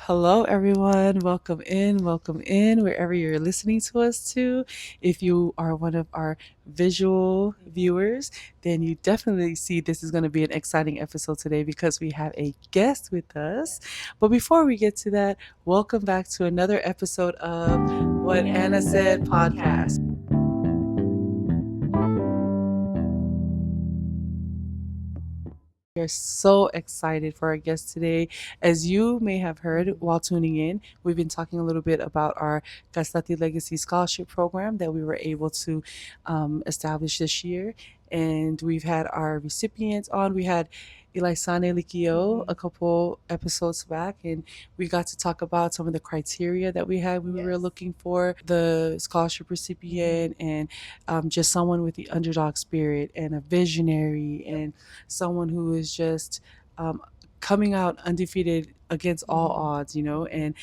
Hello, everyone. Welcome in, wherever you're listening to us to. If you are one of our visual viewers, then you definitely see this is going to be an exciting episode today because we have a guest with us. But before we get to that, welcome back to another episode of What Anna Said podcast. We are so excited for our guest today. As you may have heard while tuning in, we've been talking a little bit about our Castati Legacy Scholarship Program that we were able to establish this year. And we've had our recipients on. We had Ilaisane Likio a couple episodes back, and we got to talk about some of the criteria that we had when we were looking for the scholarship recipient, and just someone with the underdog spirit and a visionary and someone who is just coming out undefeated against all odds, and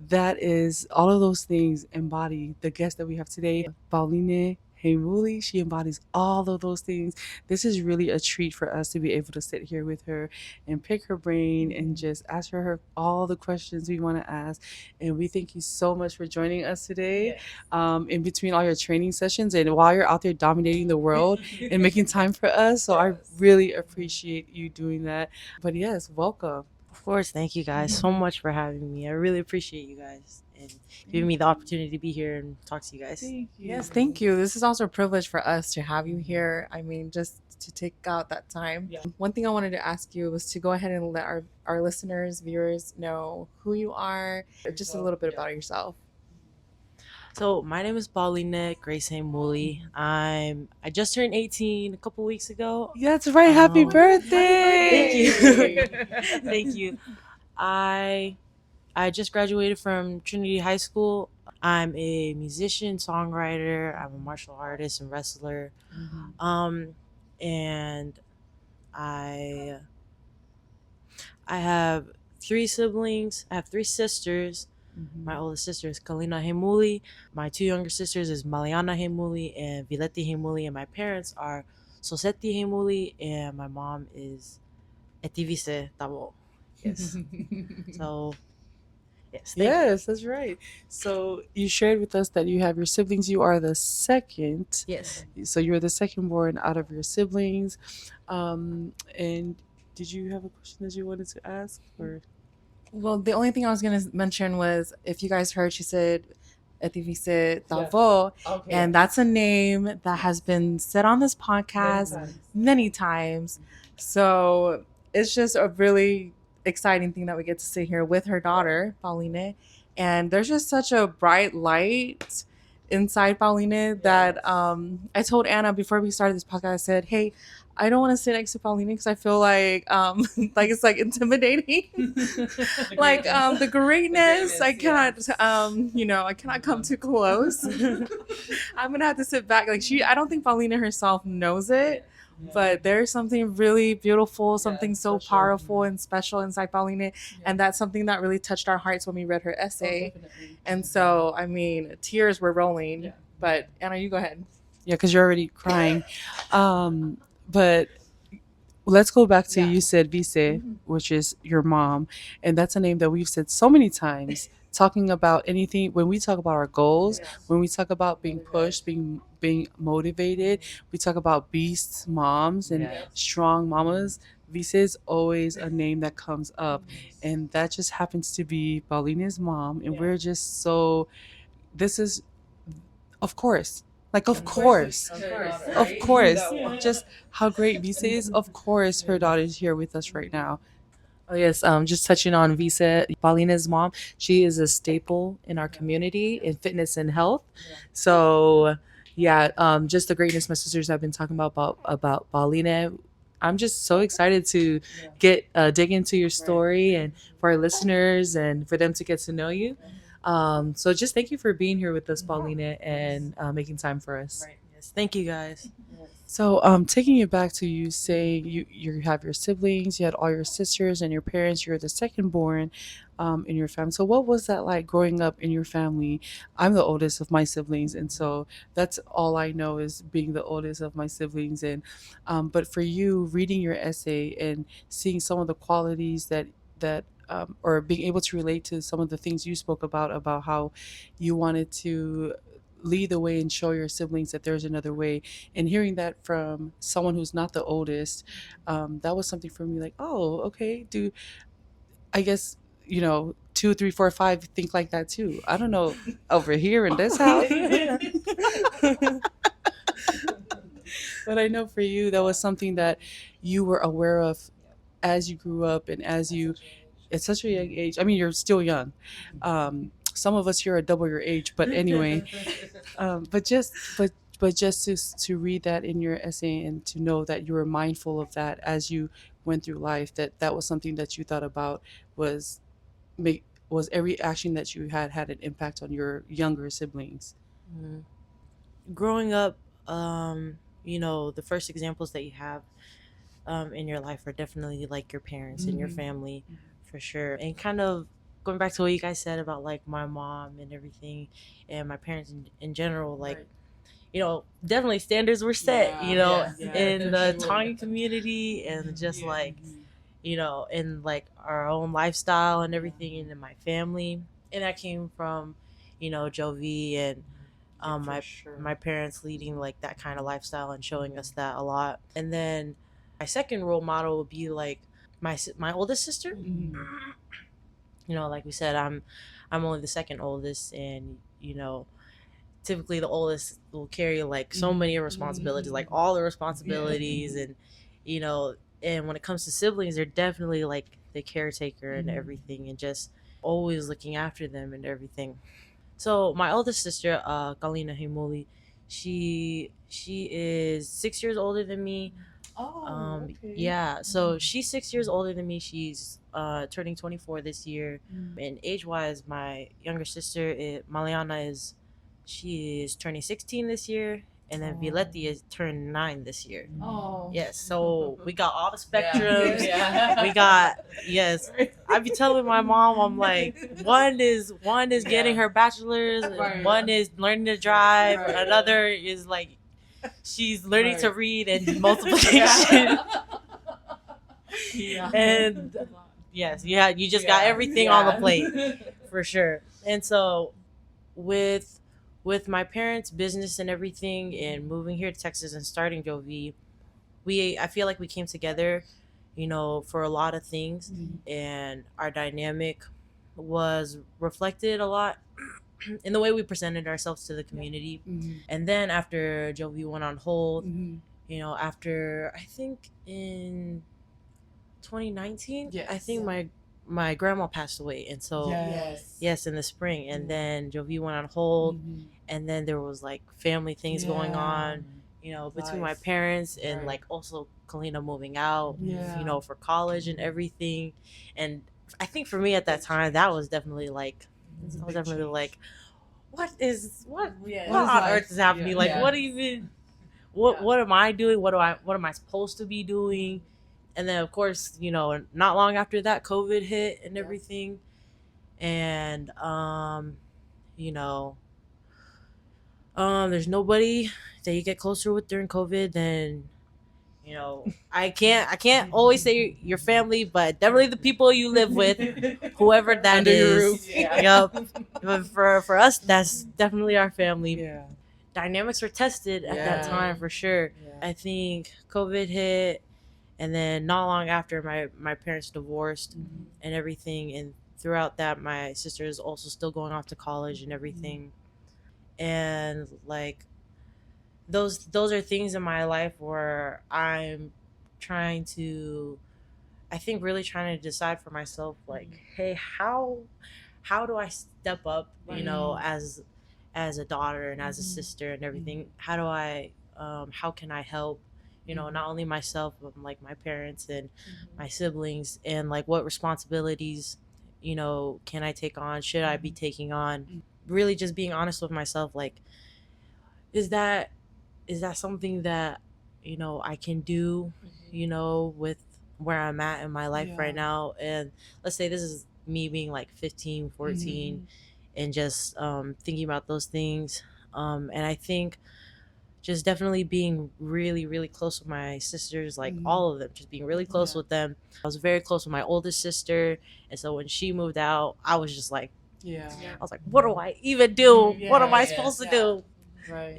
that is all of those things embody the guest that we have today, Pauline Heimuli. She embodies all of those things. This is really a treat for us to be able to sit here with her and pick her brain and just ask her all the questions we want to ask. And we thank you so much for joining us today, in between all your training sessions and while you're out there dominating the world and making time for us. So I really appreciate you doing that. But yes, welcome. Of course, thank you guys so much for having me. I really appreciate you guys and giving me the opportunity to be here and talk to you guys. Thank you. Yes, thank you. This is also a privilege for us to have you here. I mean, just to take out that time. Yeah. One thing I wanted to ask you was to go ahead and let our listeners, viewers know who you are, just a little bit about yourself. So my name is Pauline Grace Heimuli. I just turned 18 a couple weeks ago. Yeah, that's right. Happy Um, birthday. Thank you. Thank you. I just graduated from Trinity High School. I'm a musician, songwriter. I'm a martial artist and wrestler. And I have three siblings. I have three sisters. My oldest sister is Kalina Heimuli. My two younger sisters is Maliana Heimuli and Vileti Heimuli. And my parents are Soseti Heimuli and my mom is Etivise Tabo. Yes. So, yes. Thank you. Yes, that's right. So you shared with us that you have your siblings. You are the second. Yes. So you're the second born out of your siblings. And did you have a question that you wanted to ask? Or Well, the only thing I was going to mention was if you guys heard, she said Etivise Tavo, and that's a name that has been said on this podcast many times. So it's just a really exciting thing that we get to sit here with her daughter, Pauline. And there's just such a bright light inside Pauline that I told Anna before we started this podcast, I said, hey, I don't want to sit next to Pauline because I feel like like it's like intimidating. Like the greatness, I cannot I cannot come too close. I'm gonna have to sit back. Like I don't think Paulina herself knows it, but there's something really beautiful, something so special. powerful and special inside Paulina, and that's something that really touched our hearts when we read her essay. And so, I mean, tears were rolling. But Anna, you go ahead. yeah, because you're already crying. But let's go back to you said Vise, which is your mom, and that's a name that we've said so many times. Talking about anything when we talk about our goals, when we talk about being pushed, being motivated, we talk about beast moms and strong mamas. Vise is always a name that comes up, and that just happens to be Paulina's mom, and we're just so. This is, of course. Like, of course, just how great Visa is. Of course, her daughter is here with us right now. Oh yes, just touching on Visa, Paulina's mom. She is a staple in our community in fitness and health. So, yeah, just the greatness my sisters have been talking about Paulina. I'm just so excited to get dig into your story and for our listeners and for them to get to know you. So just thank you for being here with us, Paulina, and making time for us. Right. Yes. Thank you guys. So taking it back to you saying you have your siblings, you had all your sisters and your parents, you're the second born in your family. So what was that like growing up in your family? I'm the oldest of my siblings, and so that's all I know is being the oldest of my siblings. And but for you, reading your essay and seeing some of the qualities that or being able to relate to some of the things you spoke about how you wanted to lead the way and show your siblings that there's another way. And hearing that from someone who's not the oldest, that was something for me like, oh, okay, do I guess, 2, 3, 4, 5 think like that too. I don't know over here in this house. But I know for you, that was something that you were aware of as you grew up and as you, at such a young age. I mean, you're still young. Some of us here are double your age, but anyway, but just to read that in your essay and to know that you were mindful of that as you went through life, that was something that you thought about was make was every action that you had an impact on your younger siblings. Mhm. Growing up, the first examples that you have in your life are definitely like your parents and your family, for sure. And kind of going back to what you guys said about like my mom and everything, and my parents in general, like, Right. Definitely standards were set, in the sure. Tongan community, and just like, in like our own lifestyle and everything, and in my family. And that came from, Jovi and For my sure. my parents leading like that kind of lifestyle and showing us that a lot. And then my second role model would be like my oldest sister. Like we said, I'm only the second oldest, and typically the oldest will carry like so many responsibilities, like all the responsibilities, and you know, and when it comes to siblings, they're definitely like the caretaker and everything, and just always looking after them and everything. So my oldest sister, Pauline Heimuli, she is 6 years older than me. Oh, okay. Yeah, so she's 6 years older than me. She's turning 24 this year. And age wise, my younger sister, Maliana, she is turning 16 this year, and then Viletti is turned 9 this year. Oh. Yes, so we got all the spectrums. We got, yes. I be telling my mom, I'm like, one is getting her bachelor's, Right. one is learning to drive, Right. another is like she's learning to read and multiplication. And yes, you just got everything on the plate, for sure. And so with my parents' business and everything, and moving here to Texas and starting Jovi, I feel like we came together, for a lot of things, and our dynamic was reflected a lot in the way we presented ourselves to the community. And then after Jovi went on hold, after I think in 2019, Yes. I think my grandma passed away, and so yes, in the spring. And then Jovi went on hold, and then there was like family things going on, between my parents and like also Kalina moving out, for college and everything. And I think for me at that time, that was definitely like, what on earth is happening? Like, what even, what am I doing? What am I supposed to be doing? And then of course, not long after that, COVID hit and everything. And there's nobody that you get closer with during COVID than, I can't always say your family, but definitely the people you live with, whoever that Under your is. roof. Yep. But for us, that's definitely our family. Yeah. Dynamics were tested at that time, for sure. I think COVID hit, and then not long after, my parents divorced and everything. And throughout that, my sister is also still going off to college and everything. And like, those are things in my life where I'm trying to, I think, really trying to decide for myself, like, hey, how do I step up, as a daughter and as a sister and everything? How do I, how can I help, not only myself, but like my parents and my siblings, and like what responsibilities, can I take on? Should I be taking on? Really just being honest with myself, like, is that something that, I can do, with where I'm at in my life right now? And let's say this is me being like 15, 14, and just thinking about those things. And I think just definitely being really, really close with my sisters, like all of them, just being really close with them. I was very close with my oldest sister. And so when she moved out, I was just like, I was like, what do I even do? What am I supposed to do? Right.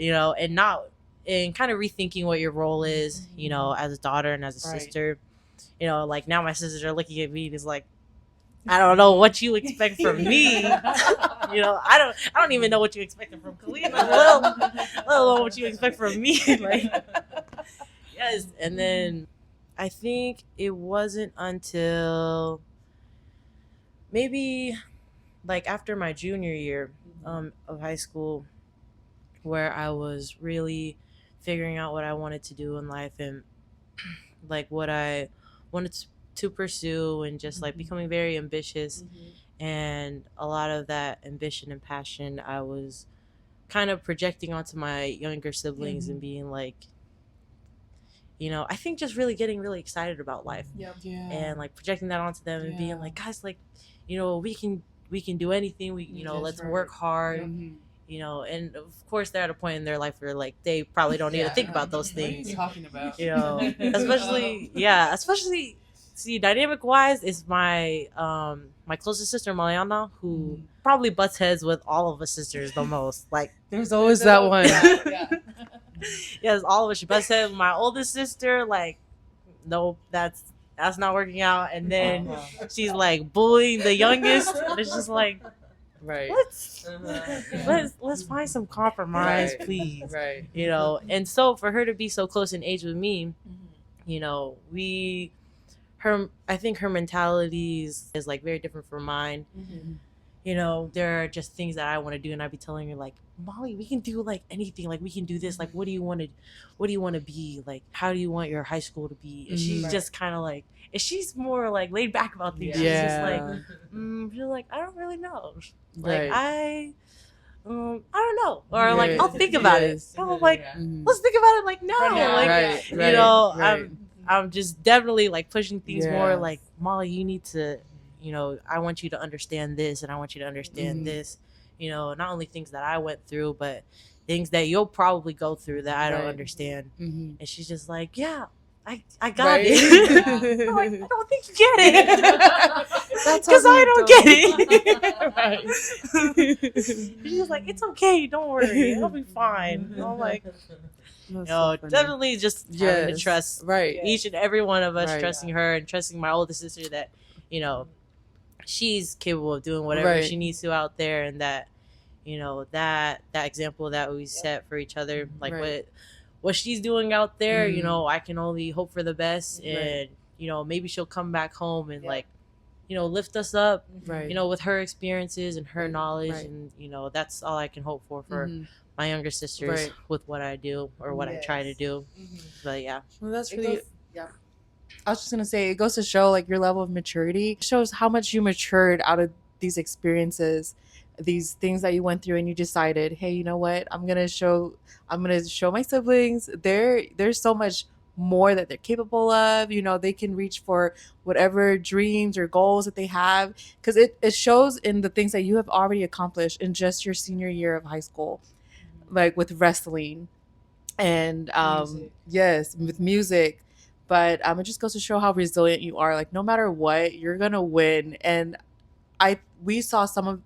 And kind of rethinking what your role is, as a daughter and as a sister. Like now my sisters are looking at me and it's like, I don't know what you expect from me. I don't even know what you expected from Kalina, let alone what you expect from me. Like, yes. And then I think it wasn't until maybe like after my junior year of high school where I was really figuring out what I wanted to do in life and like what I wanted to pursue and just like becoming very ambitious. And a lot of that ambition and passion I was kind of projecting onto my younger siblings and being like, I think just really getting really excited about life. And like projecting that onto them and being like, guys, like, we can do anything. Let's work hard. And of course they're at a point in their life where like they probably don't need to think about those things. What are you talking about? Especially see, dynamic wise is my my closest sister Maliana, who probably butts heads with all of us sisters the most. Like There's always that one. yes, all of us. She butts heads with my oldest sister, like, nope, that's not working out. And then she's like bullying the youngest. And it's just like, Right. let's find some compromise, please. Right. And so for her to be so close in age with me, I think her mentality is like very different from mine. There are just things that I want to do, and I'd be telling her like, Molly, we can do like anything. Like we can do this. Like, what do you want to be? Like, how do you want your high school to be? And she's just kind of like, and she's more like laid back about things. She's just like, she's like, I don't really know. Like I don't know, or like I'll think about it. So I'm like, let's think about it. Like no, like I'm just definitely like pushing things more. Like, Molly, you need to, I want you to understand this, and I want you to understand this. Not only things that I went through, but things that you'll probably go through that I don't understand. And she's just like, yeah, I got it. I'm like, I don't think you get it. Because I don't get it. She's just like, it's okay, don't worry, it'll be fine. I'm like, definitely just having to trust each and every one of us, trusting her and trusting my older sister that, she's capable of doing whatever she needs to out there, and that, that example that we set for each other, like what she's doing out there, I can only hope for the best. And, maybe she'll come back home and like, lift us up, with her experiences and her knowledge. And, that's all I can hope for my younger sisters with what I do or what I try to do. But yeah. Well, that's really, I was just going to say, it goes to show like your level of maturity. It shows how much you matured out of these experiences, these things that you went through, and you decided, hey, you know what? I'm going to show my siblings there's so much more that they're capable of. They can reach for whatever dreams or goals that they have, because it shows in the things that you have already accomplished in just your senior year of high school, like with wrestling and with music. But it just goes to show how resilient you are. Like no matter what, you're gonna win. And we saw a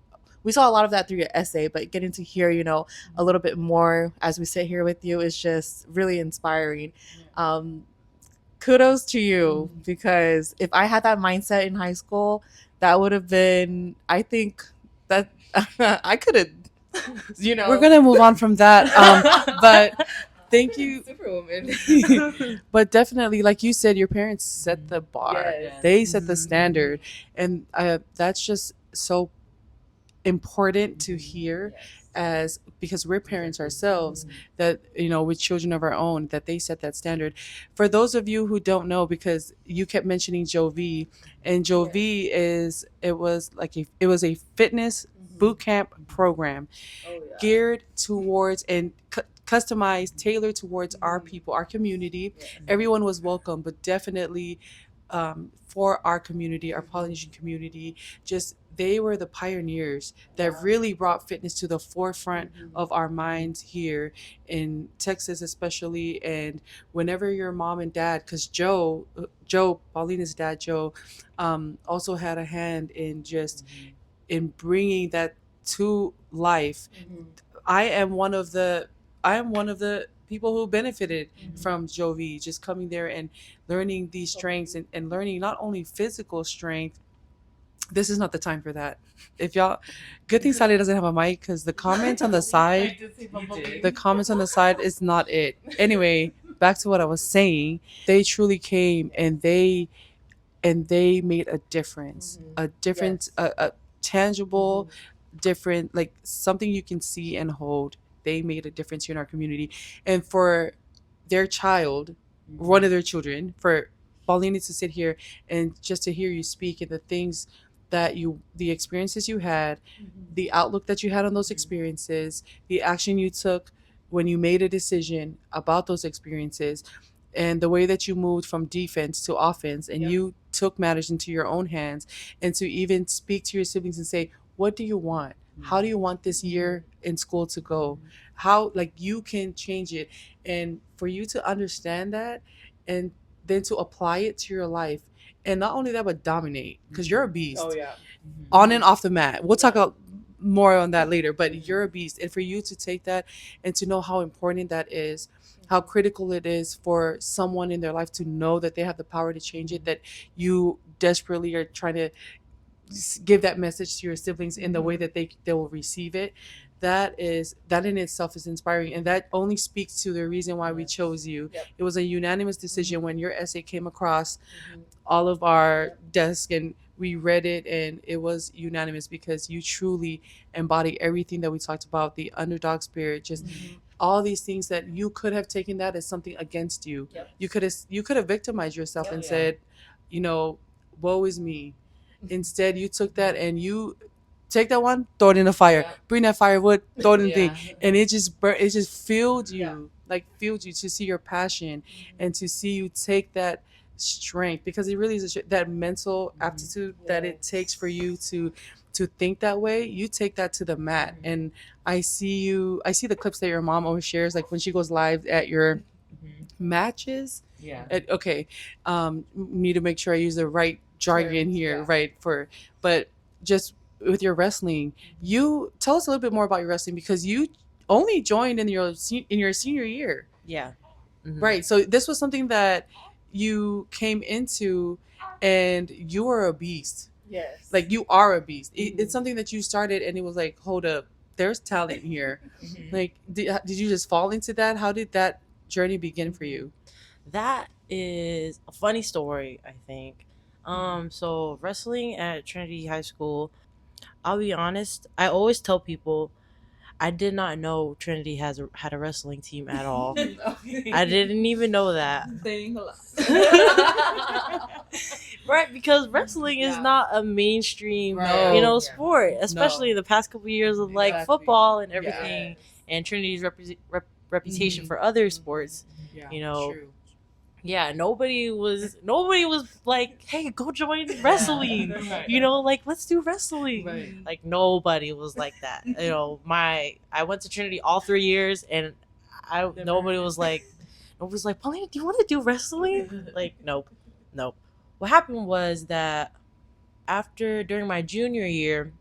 lot of that through your essay, but getting to hear, a little bit more as we sit here with you is just really inspiring. Kudos to you, because if I had that mindset in high school, that would have been, I think that I could have, We're going to move on from that. But thank you. Superwoman. But definitely, like you said, your parents set the bar. They set the standard. And that's just so important to hear, because we're parents ourselves, that with children of our own, that they set that standard. For those of you who don't know, because you kept mentioning Jovi, and Jovi it was a fitness boot camp program geared towards and customized, tailored towards our people, our community. Everyone was welcome, but definitely for our community, our Polynesian community. Just they were the pioneers that really brought fitness to the forefront of our minds here in Texas, especially. And whenever your mom and dad, because Joe, Paulina's dad, Joe, also had a hand in just in bringing that to life. I am one of the people who benefited from Jovi, just coming there and learning these strengths, and learning not only physical strength. This is not the time for that. If y'all, good thing Sally doesn't have a mic, because the comments on the side, is not it. Anyway, back to what I was saying. They truly came, and they made a difference, a difference, a tangible, different, like something you can see and hold. They made a difference here in our community, and for their child, one of their children, for Paulina to sit here and just to hear you speak, and the things the experiences you had, the outlook that you had on those experiences, the action you took when you made a decision about those experiences, and the way that you moved from defense to offense, and you took matters into your own hands, and to even speak to your siblings and say, what do you want? How do you want this year in school to go? How, like, you can change it. And for you to understand that, and then to apply it to your life, and not only that, but dominate, because you're a beast. On and off the mat. We'll talk about more on that later, but you're a beast. And for you to take that and to know how important that is, how critical it is for someone in their life to know that they have the power to change it, that you desperately are trying to give that message to your siblings in the way that they will receive it. That in itself is inspiring, and that only speaks to the reason why we chose you. It was a unanimous decision when your essay came across all of our desk, and we read it, and it was unanimous, because you truly embody everything that we talked about, the underdog spirit, just all these things that you could have taken that as something against you. You could have victimized yourself and said, woe is me. Instead, you took that and you take that one, throw it in the fire, bring that firewood, throw it in the thing, and it just filled you, filled you, to see your passion, and to see you take that strength, because it really is that mental aptitude that it takes for you to think that way. You take that to the mat, and I see the clips that your mom always shares, like when she goes live at your matches. Okay, need to make sure I use the right jargon here, right? But just with your wrestling, you tell us a little bit more about your wrestling, because you only joined in your senior year. Right. So this was something that you came into, and you were a beast. Like, you are a beast. It's something that you started, and it was like, hold up, there's talent here. Like, did you just fall into that? How did that journey begin for you? That is a funny story, I think. So wrestling at Trinity High School, I'll be honest, I always tell people I did not know Trinity had a wrestling team at all. I didn't even know that. Saying a lot. Right, because wrestling is not a mainstream, sport, especially in the past couple of years of football and everything, and Trinity's reputation for other sports. True. Yeah, nobody was like, hey, go join wrestling. Let's do wrestling. Right. Like, nobody was like that. I went to Trinity all 3 years, and nobody was like, Pauline, do you want to do wrestling? Like, nope. What happened was that during my junior year,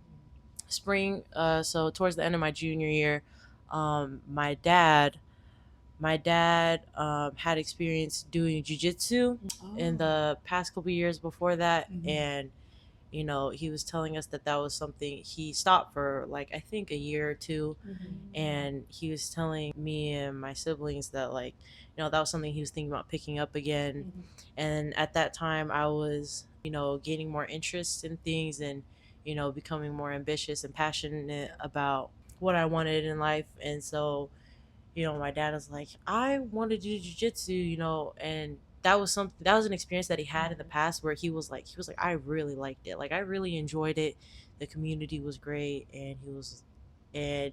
spring, so towards the end of my junior year, my dad had experience doing Jiu Jitsu in the past couple years before that. And he was telling us that was something he stopped for, like, I think a year or two. And he was telling me and my siblings that, like, that was something he was thinking about picking up again. And at that time, I was gaining more interest in things, and becoming more ambitious and passionate about what I wanted in life. And so my dad was like, I want to do jiu-jitsu, and that was an experience that he had in the past, where he was like, I really liked it. Like, I really enjoyed it. The community was great, and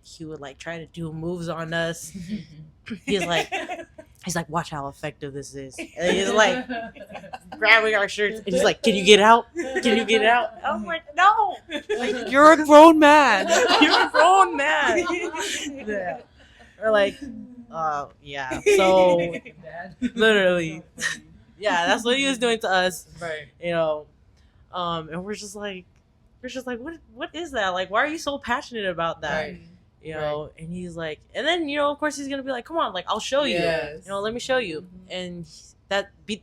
he would like try to do moves on us. He's like, he's like, watch how effective this is. And he's like grabbing our shirts. And he's like, can you get out? Can you get out? And I'm like, no. Like, you're a grown man. You're a grown man. Yeah. We're like, yeah. So literally, yeah, that's what he was doing to us. Right. And we're just like, what is that? Like, why are you so passionate about that? Right. And he's like, and then, of course he's gonna be like, come on, like, I'll show you. Yes. Let me show you. Mm-hmm. And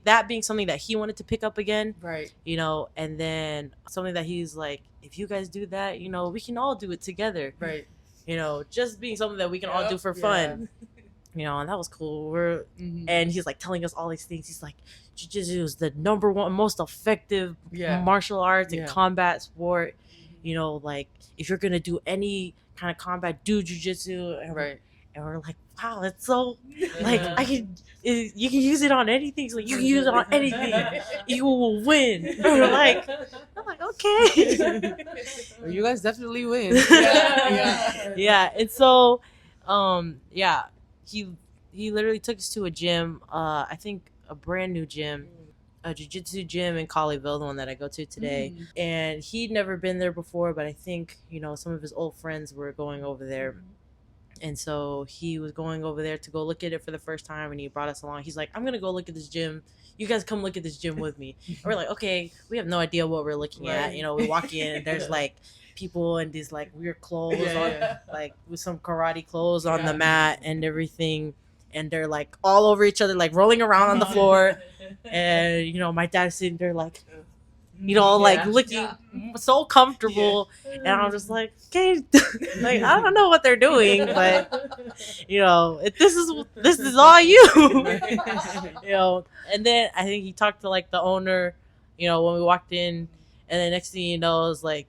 that being something that he wanted to pick up again. Right. And then something that he's like, if you guys do that, we can all do it together. Right. Just being something that we can all do for fun. And that was cool. And he's like telling us all these things. He's like, Jiu-Jitsu is the number one most effective martial arts and combat sport. Like, if you're gonna do any kind of combat, do Jiu-Jitsu. And we're like, wow, that's so like you can use it on anything. He's like, you can use it on anything. You will win. And I'm like, okay. Well, you guys definitely win. Yeah. And so, he literally took us to a gym. I think a brand new gym, a jiu-jitsu gym in Colleyville, the one that I go to today. And he'd never been there before, but I think, some of his old friends were going over there. And so he was going over there to go look at it for the first time, and he brought us along. He's like, I'm going to go look at this gym. You guys come look at this gym with me. And we're like, okay, we have no idea what we're looking at. We walk in, and there's like people in these like weird clothes on, like with some karate clothes on the mat and everything. And they're like all over each other, like rolling around on the floor. And, my dad's sitting there like, looking so comfortable. And I'm just like, okay, like, I don't know what they're doing, but, this is all you. And then I think he talked to like the owner, when we walked in. And then next thing you know, it's like,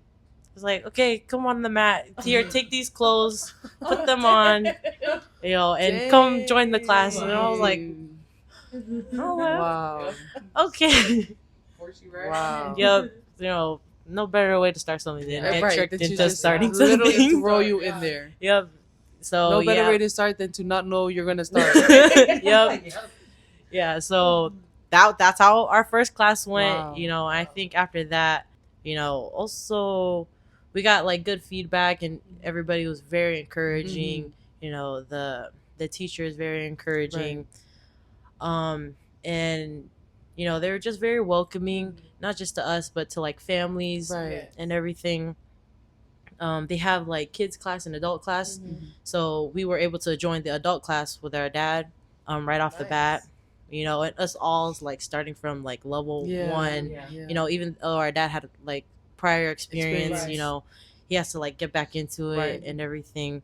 okay, come on the mat. Here, take these clothes, put them on, and come join the class. And I was like, wow. Okay. Wow. Yep. No better way to start something than get tricked into starting literally something. throw you in there. Yep. So no better way to start than to not know you're gonna start. Yep. Yeah. So that's how our first class went. Wow. I think after that, also we got like good feedback, and everybody was very encouraging. The teacher is very encouraging. And they were just very welcoming, not just to us, but to like families and everything. They have like kids class and adult class. So we were able to join the adult class with our dad right off the bat. And us all like starting from like level 1. Even though our dad had like prior experience. He has to like get back into it and everything.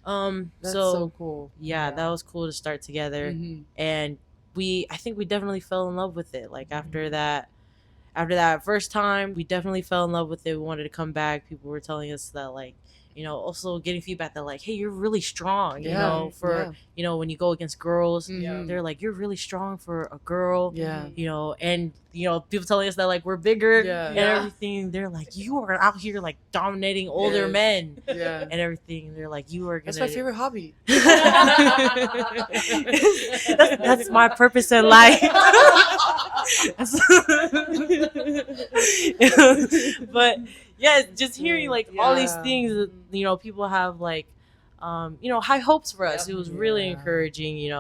That's so cool. Yeah, that was cool to start together. And I think we definitely fell in love with it. Like after that first time, we definitely fell in love with it. We wanted to come back. People were telling us that like, also getting feedback that like, hey, you're really strong, when you go against girls. They're like, you're really strong for a girl. And people telling us that like we're bigger and everything. They're like, you are out here like dominating older men and everything. They're like, you are gonna. That's my favorite hobby. That's my purpose in life. But yeah, just hearing like all these things that people have like high hopes for us. It was really encouraging,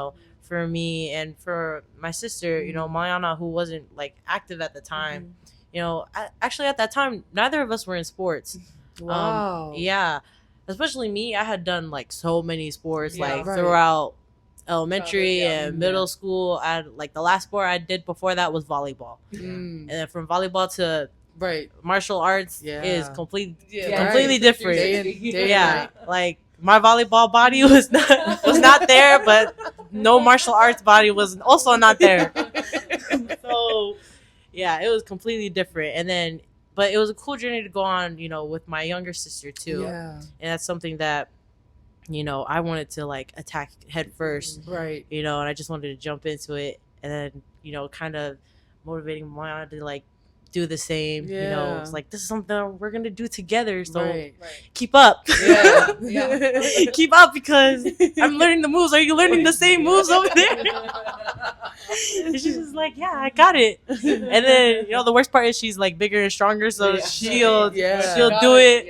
for me and for my sister, Mariana, who wasn't like active at the time. Actually at that time, neither of us were in sports. Wow. Especially me. I had done like so many sports throughout elementary and middle school. I like the last sport I did before that was volleyball. And then from volleyball to martial arts is completely different. Like my volleyball body was not there, but no martial arts body was also not there. So it was completely different. But it was a cool journey to go on, with my younger sister too. And that's something that I wanted to like attack head first. And I just wanted to jump into it, and then kind of motivating Mariana to like do the same. You know, it's like, this is something we're gonna do together. So Right. keep up. Yeah. Keep up, because I'm learning the moves. Are you learning the same moves over there? And she's just like, yeah, I got it. And then, you know, the worst part is she's like bigger and stronger, so she'll do it,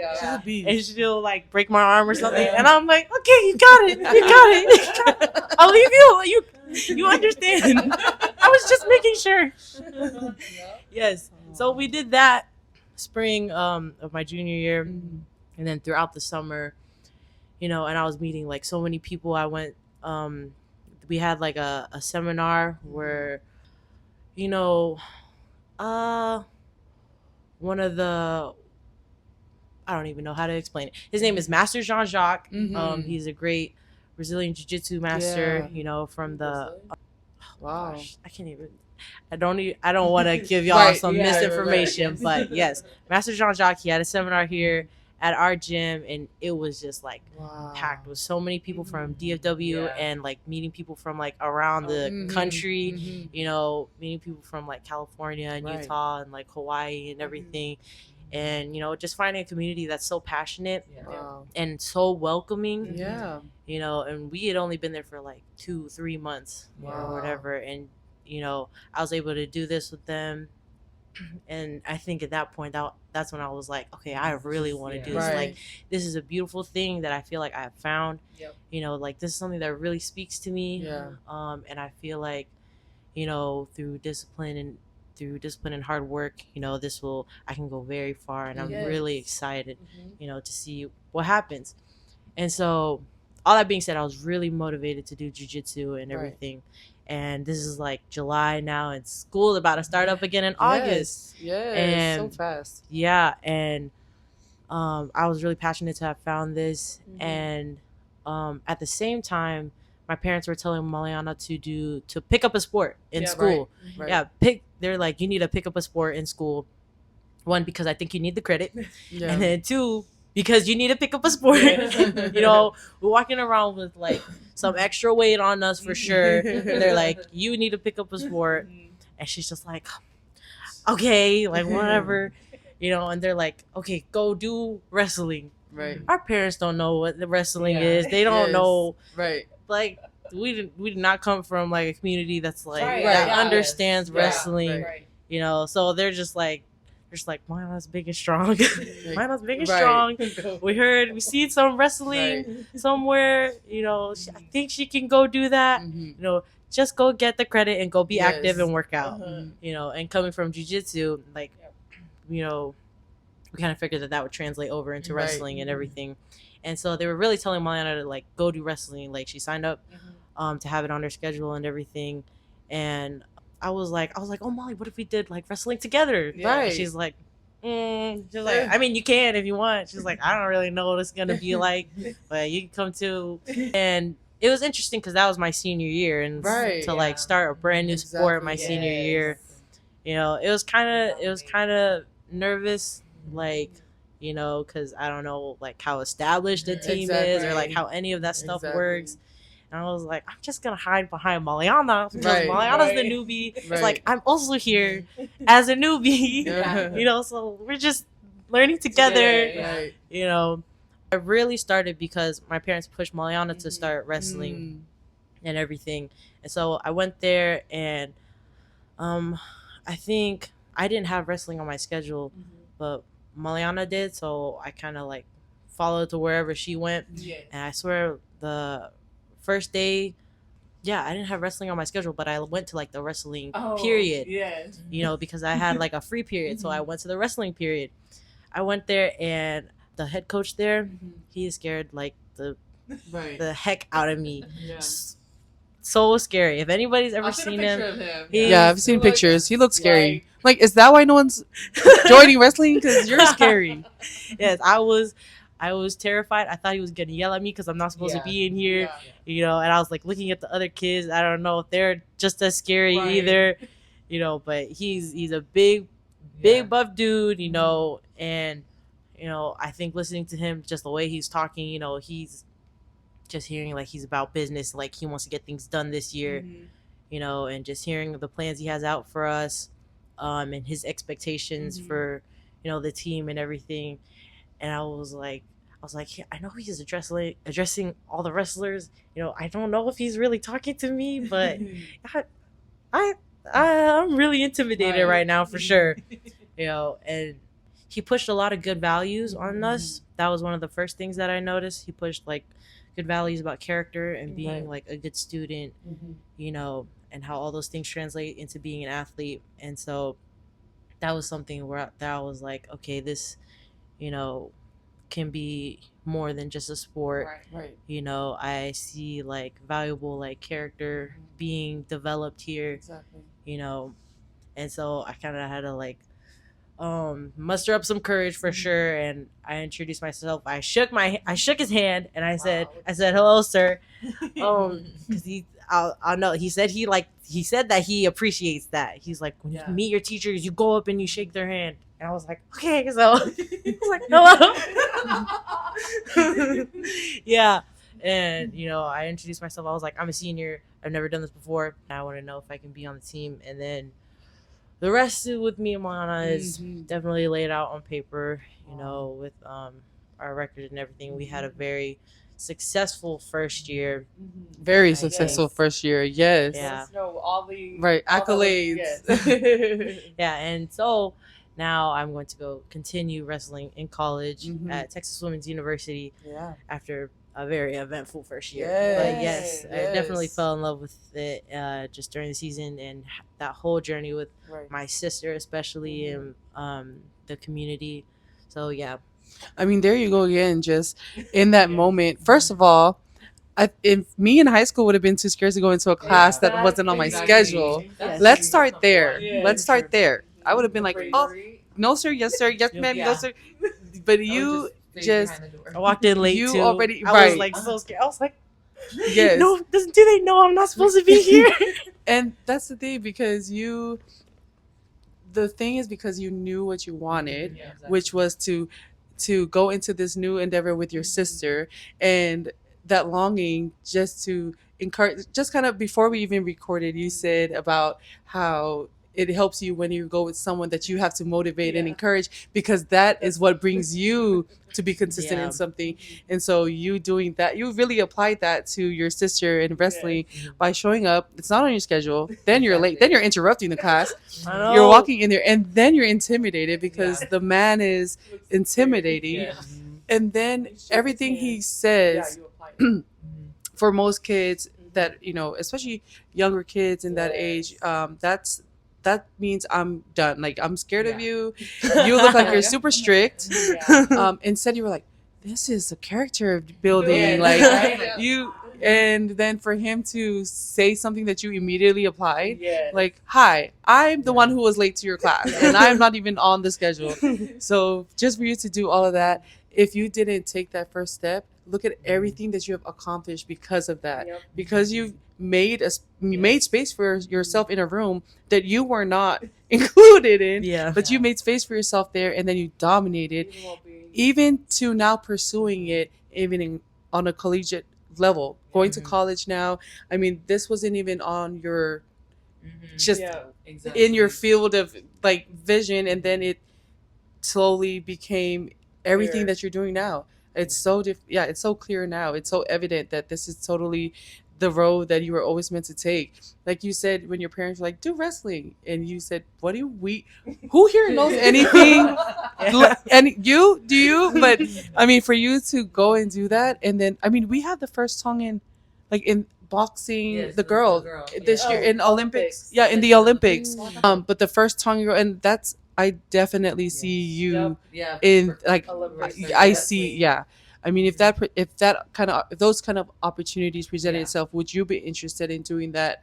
and she'll like break my arm or something, and I'm like, okay, you got it, you got it. I'll leave you. You understand. I was just making sure. Yes. So we did that spring of my junior year, and then throughout the summer, you know, and I was meeting like so many people. I went we had like a seminar where, you know, one of the, I don't even know how to explain it. His name is Master Jean-Jacques. He's a great Brazilian Jiu-Jitsu master, you know, from the Wow. gosh, I can't even, I don't want to give y'all some misinformation, but yes, Master Jean-Jacques, he had a seminar here at our gym, and it was just like packed with so many people from DFW, and like meeting people from like around the country, you know, meeting people from like California and Utah and like Hawaii and everything. And, you know, just finding a community that's so passionate and so welcoming. You know, and we had only been there for like 2-3 months or whatever, and, you know, I was able to do this with them. And I think at that point, that's when I was like, okay, I really want to do this. Like, this is a beautiful thing that I feel like I have found. You know, like, this is something that really speaks to me. And I feel like, you know, through discipline and hard work, you know, I can go very far. And I'm really excited, you know, to see what happens. And so, all that being said, I was really motivated to do jiu-jitsu and everything. And this is like July now, and school is about to start up again in August. And so fast. Yeah, and I was really passionate to have found this. And at the same time, my parents were telling Maliana to pick up a sport in school. They're like, you need to pick up a sport in school. One, because I think you need the credit, and then two, because you need to pick up a sport. You know, we're walking around with like some extra weight on us for sure. And they're like, you need to pick up a sport. And she's just like, okay, like whatever, you know. And they're like, okay, go do wrestling. Our parents don't know what the wrestling is. They don't know. Like, we did not come from like a community that's like that understands wrestling. You know, so they're just like, Maliana's big and strong. Maliana's big and strong. We seen some wrestling somewhere. You know, I think she can go do that. You know, just go get the credit and go be active and work out. You know, and coming from jiu-jitsu, like, you know, we kind of figured that would translate over into wrestling and everything. And so they were really telling Maliana to like go do wrestling. Like, she signed up to have it on her schedule and everything. And I was like, oh, Molly, what if we did like wrestling together? And she's like, I mean, you can if you want. She's like, I don't really know what it's gonna be like, but you can come too. And it was interesting because that was my senior year, and to like start a brand new sport my senior year, you know, it was kind of nervous, like, you know, because I don't know like how established the team is or like how any of that stuff works. And I was like, I'm just going to hide behind Maliana because Maliana's the newbie. It's like, I'm also here as a newbie, you know, so we're just learning together, you know. I really started because my parents pushed Maliana to start wrestling and everything. And so I went there, and I think I didn't have wrestling on my schedule, but Maliana did. So I kind of like followed to wherever she went. And I swear the first day, I didn't have wrestling on my schedule, but I went to like the wrestling period, you know, because I had like a free period. So I went to the wrestling period. I went there, and the head coach there, he scared like the heck out of me. So scary. If anybody's ever seen him, I've seen pictures. He looks scary. Like, is that why no one's joining wrestling? Because you're scary. Yes, I was terrified. I thought he was gonna yell at me because I'm not supposed to be in here, you know. And I was like looking at the other kids. I don't know if they're just as scary either, you know. But he's a big buff dude, you know. And you know, I think listening to him, just the way he's talking, you know, he's just hearing like he's about business, like he wants to get things done this year, you know, and just hearing the plans he has out for us, and his expectations for the team and everything. And I was like, yeah, I know he's addressing all the wrestlers. I don't know if he's really talking to me, but I, I I'm really intimidated right now for sure. And he pushed a lot of good values on us. That was one of the first things that I noticed. He pushed like good values about character and being like a good student, and how all those things translate into being an athlete. And so that was something that I was like, okay, this, can be more than just a sport. Right. I see like valuable like character being developed here. Exactly. And so I kind of had to like muster up some courage for sure, and I introduced myself. I shook his hand, and I said, hello, sir. Because I know he said that he appreciates that. He's like, when you meet your teachers, you go up and you shake their hand. And I was like, okay, so I was like, hello. Yeah. And I introduced myself. I was like, I'm a senior. I've never done this before. I want to know if I can be on the team. And then the rest with me and Moana is definitely laid out on paper, with our record and everything. We had a very successful first year. Very successful first year, yes. Yeah. All the accolades. Yeah, and so now I'm going to go continue wrestling in college at Texas Women's University after a very eventful first year. But yes, I definitely fell in love with it just during the season, and that whole journey with my sister especially, and the community. So yeah. I mean, there you go again, just in that moment. First of all, if me in high school would have been too scared to go into a class that wasn't on my schedule, let's start there. Let's start there. I would have been like, oh, no, sir, yes, sir, yes, ma'am, no, sir. But you just, I walked in late you too. already, I was like so scared. I was like, yes. No, do they know I'm not supposed to be here? And that's the thing, because the thing is, because you knew what you wanted, which was to go into this new endeavor with your sister, and that longing just to encourage. Just kind of before we even recorded, you said about how it helps you when you go with someone that you have to motivate and encourage, because that is what brings you to be consistent in something. And so you doing that, you really applied that to your sister in wrestling by showing up. It's not on your schedule. Then you're late. Then you're interrupting the class. You're walking in there, and then you're intimidated because the man is intimidating. And then everything he says, for most kids that, especially younger kids in that age, that means I'm done. Like, I'm scared of you. You look like you're super strict. Instead, you were like, this is a character building. And then for him to say something that you immediately applied, like, hi, I'm the one who was late to your class, and I'm not even on the schedule. So just for you to do all of that, if you didn't take that first step, look at everything that you have accomplished because of that. Because you've made space for yourself in a room that you were not included in, but you made space for yourself there, and then you dominated, even to now pursuing it, even on a collegiate level, going to college now. I mean, this wasn't even on your just in your field of like vision, and then it slowly became everything that you're doing now. It's so it's so clear now. It's so evident that this is totally the road that you were always meant to take. Like you said, when your parents were like, do wrestling, and you said, who here knows anything? And do you? But I mean, for you to go and do that, and then, I mean, we had the first Tongan, like, in boxing, the girl this year in Olympics. Yeah, in the Olympics. But the first Tongan girl, and that's, I definitely see you in, like, I see, I mean, if those kind of opportunities presented itself, would you be interested in doing that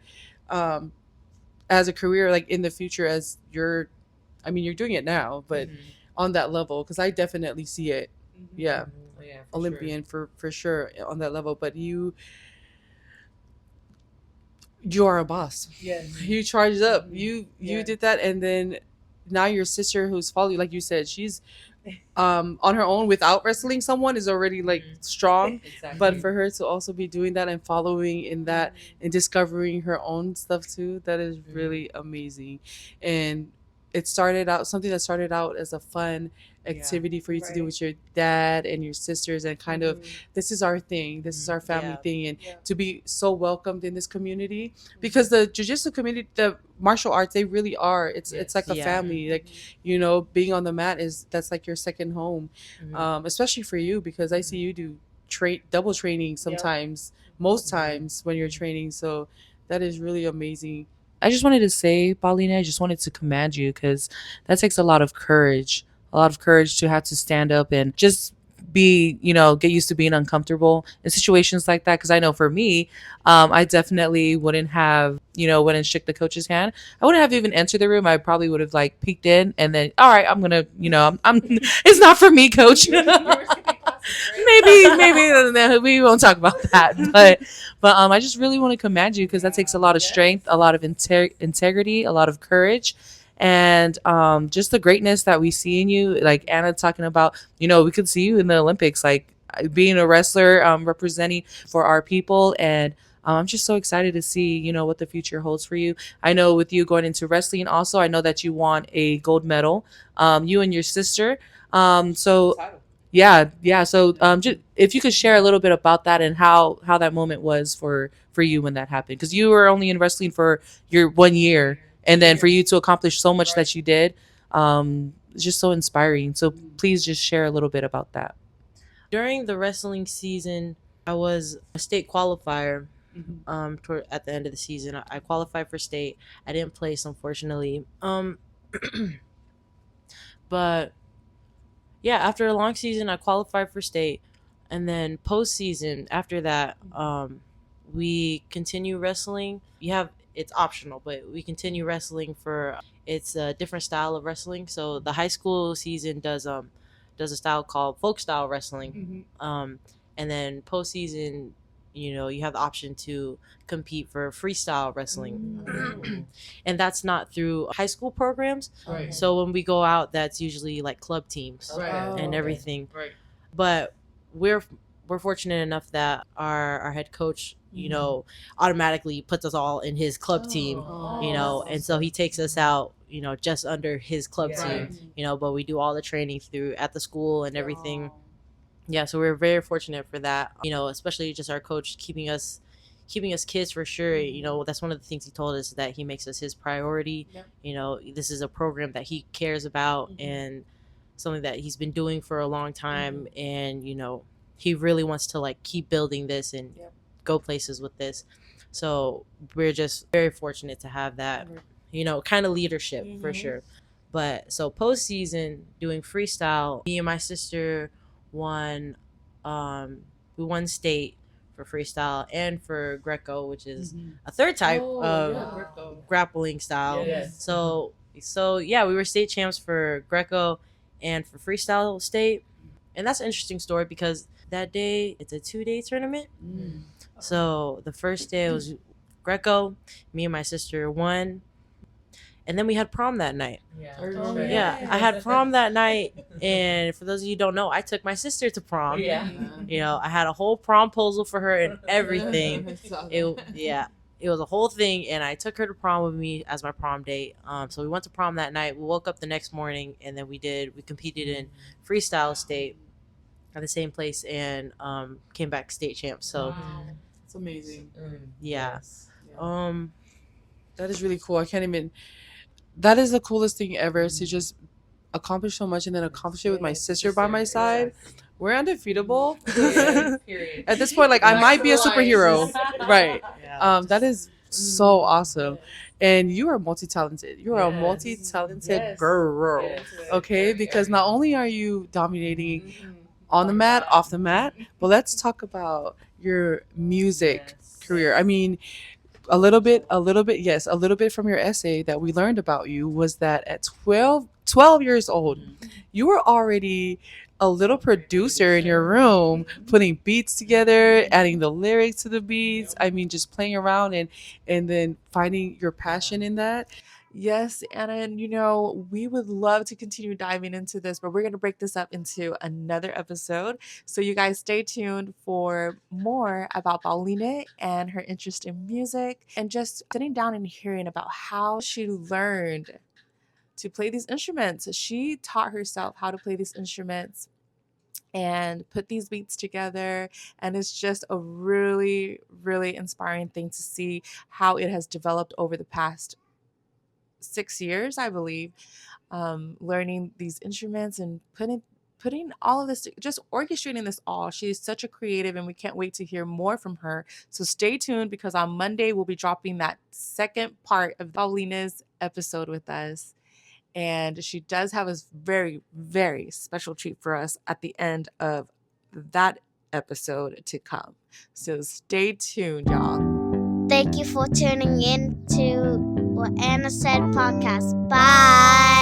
as a career, like in the future, as you're doing it now, but on that level? Because I definitely see it. Olympian for sure on that level. But you are a boss. You charged up. You did that, and then now your sister, who's following, like you said, she's on her own without wrestling someone, is already like strong. But for her to also be doing that and following in that and discovering her own stuff too, that is really amazing. And it started out something that started out as a fun activity for you to do with your dad and your sisters, and kind of this is our thing, this is our family Yeah. thing, and to be so welcomed in this community, because the jiu-jitsu community, the martial arts, they really are, it's like a Yeah. family. Like, you know, being on the mat is, that's like your second home. Especially for you, because I see you do double training sometimes, most times when you're training. So that is really amazing. I just wanted to say, Paulina, I just wanted to commend you, because that takes a lot of courage to have to stand up and just be, you know, get used to being uncomfortable in situations like that. Because I know for me, I definitely wouldn't have, you know, went and shook the coach's hand. I wouldn't have even entered the room. I probably would have like peeked in and then, all right, I'm gonna, you know, I'm it's not for me, coach. Maybe we won't talk about that, but I just really want to commend you, because that takes a lot of strength, a lot of integrity, a lot of courage, and just the greatness that we see in you. Like Anna talking about, you know, we could see you in the Olympics, like being a wrestler, representing for our people. And I'm just so excited to see, you know, what the future holds for you. I know with you going into wrestling also, I know that you want a gold medal, you and your sister. So yeah. So just if you could share a little bit about that, and how that moment was for you when that happened, because you were only in wrestling for your 1 year, and then for you to accomplish so much that you did, it's just so inspiring. So please just share a little bit about that. During the wrestling season, I was a state qualifier. At the end of the season, I qualified for state. I didn't place, unfortunately. But yeah, after a long season, I qualified for state, and then postseason after that, we continue wrestling. You have It's optional, but we continue wrestling for it's a different style of wrestling. So the high school season does a style called folk style wrestling, and then postseason, you know, you have the option to compete for freestyle wrestling, and that's not through high school programs. So when we go out, that's usually like club teams and everything. But we're we're fortunate enough that our head coach, you know, automatically puts us all in his club team, you know, and so he takes us out, you know, just under his club team, you know, but we do all the training through at the school and everything. Yeah, so we're very fortunate for that, you know, especially just our coach keeping us kids for sure. You know, that's one of the things he told us, that he makes us his priority. You know, this is a program that he cares about, and something that he's been doing for a long time, and you know, he really wants to like keep building this and go places with this. So we're just very fortunate to have that, you know, kind of leadership for sure. But so postseason, doing freestyle, me and my sister won. We won state for freestyle and for Greco, which is a third type of grappling style. So yeah, we were state champs for Greco and for freestyle state. And that's an interesting story, because that day it's a 2-day tournament. So the first day it was Greco, me and my sister won, and then we had prom that night. Yeah, I had prom that night, and for those of you who don't know, I took my sister to prom. You know, I had a whole promposal for her and everything. It was a whole thing, and I took her to prom with me as my prom date. So we went to prom that night. We woke up the next morning, and then we competed in freestyle state at the same place, and came back state champs. So It's amazing. yeah. That is really cool. I can't even. That is the coolest thing ever, to just accomplish so much and then accomplish it with my sister by my side. We're undefeatable. At this point, like, I might be a superhero. Right. That is so awesome. And you are multi-talented. You are a multi-talented girl. Okay? Because not only are you dominating on the mat, off the mat, but let's talk about your music career. I mean, yes, a little bit from your essay that we learned about you was that at 12 years old, you were already a little producer in your room, putting beats together, adding the lyrics to the beats. I mean, just playing around, and then finding your passion in that. Yes, Anna, and you know, we would love to continue diving into this, but we're going to break this up into another episode. So you guys stay tuned for more about Pauline and her interest in music, and just sitting down and hearing about how she learned to play these instruments. She taught herself how to play these instruments and put these beats together, and it's just a really, really inspiring thing to see how it has developed over the past 6 years, I believe, learning these instruments and putting all of this, just orchestrating this all. She's such a creative, and we can't wait to hear more from her. So stay tuned, because on Monday we'll be dropping that second part of Paulina's episode with us. And she does have a very, very special treat for us at the end of that episode to come. So stay tuned, y'all. Thank you for tuning in to What Anna Said podcast. Bye.